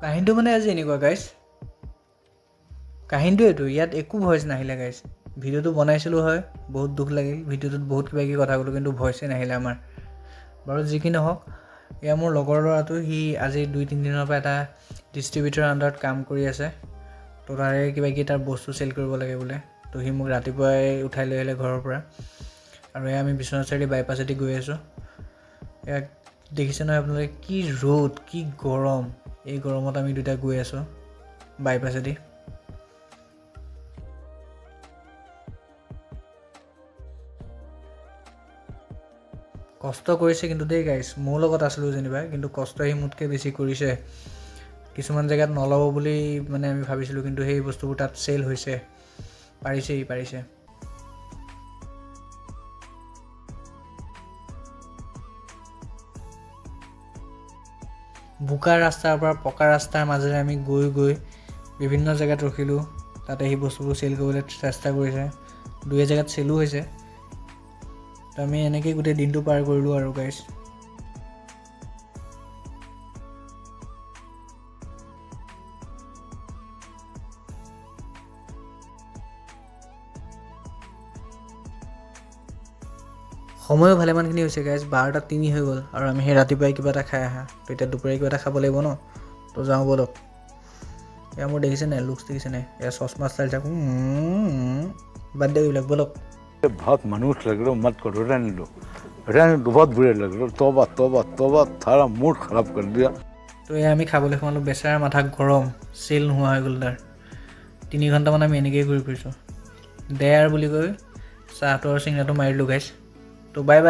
কাহিনীটো মানে আজি এনেকুৱা গাইছ, কাহিনীটো এইটো, ইয়াত একো ভইচ নাহিলে গাইছ। ভিডিঅ'টো বনাইছিলোঁ হয়, বহুত দুখ লাগিল, ভিডিঅ'টোত বহুত কিবা কিবি কথা ক'লোঁ কিন্তু ভইচে নাহিলে আমাৰ। বাৰু যি কি নহওক, এয়া মোৰ লগৰ ল'ৰাটো, সি আজি 2-3 দিনৰ পৰা এটা ডিষ্ট্ৰিবিউটৰৰ আণ্ডাৰত কাম কৰি আছে। তো তাৰে কিবা কিবি তাৰ বস্তু চেল কৰিব লাগে বোলে। তো সি মোক ৰাতিপুৱাই উঠাই লৈ আহিলে ঘৰৰ পৰা, আৰু এয়া আমি বিশ্বনাথ চাৰিআলি বাইপাছেদি গৈ আছোঁ। এয়া দেখিছে নহয় আপোনালোকে, কি ৰ'দ, কি গৰম। এই গৰমত আমি দুটা গৈ আছোঁ বাইপাছেদি। কষ্ট কৰিছে কিন্তু দেই গাইছ, মোৰ লগত আছিলোঁ যেনিবা, কিন্তু কষ্ট সি মোতকৈ বেছি কৰিছে। কিছুমান জেগাত নল'ব বুলি মানে আমি ভাবিছিলোঁ, কিন্তু সেই বস্তুবোৰ তাত চেল হৈছে, পাৰিছে। বোকা ৰাস্তাৰ পৰা পকা ৰাস্তাৰ মাজেৰে আমি গৈ বিভিন্ন জেগাত ৰখিলোঁ। তাতে সেই বস্তুবোৰ চেল কৰিবলৈ চেষ্টা কৰিছে, 2 জেগাত চেলো হৈছে। তো আমি এনেকৈয়ে গোটেই দিনটো পাৰ কৰিলোঁ আৰু গাইছ। সময়ো ভালেমানখিনি হৈছে গাইছ, 12:03 হৈ গ'ল, আৰু আমি সেই ৰাতিপুৱাই কিবা এটা খাই আহা। তো এতিয়া দুপৰীয়া কিবা এটা খাব লাগিব ন, তো যাওঁ ব'লক। এয়া মোৰ দেখিছে নাই, লুকছ দেখিছে নাই, এয়া চশমা ষ্টাইল থাকোঁ, বাদ দে এইবিলাক, ব'লক। बहुत मनुष्य लग रहे हो, मत करो, रहने दो बहुत बुरे लग रहे हो। तौबा थारा मूड खराब कर दिया। তো এয়া আমি খাবলৈ সোমালোঁ, বেচেৰাৰ মাথা গৰম, চেল নোহোৱা হৈ গ'ল তাৰ। 3 ঘণ্টামান আমি এনেকৈয়ে ঘূৰি ফুৰিছোঁ। দে আৰু বুলি কৈ চাহটো আৰু চিঙৰাটো মাৰিলোঁ গাইছ। তো বাই বাই।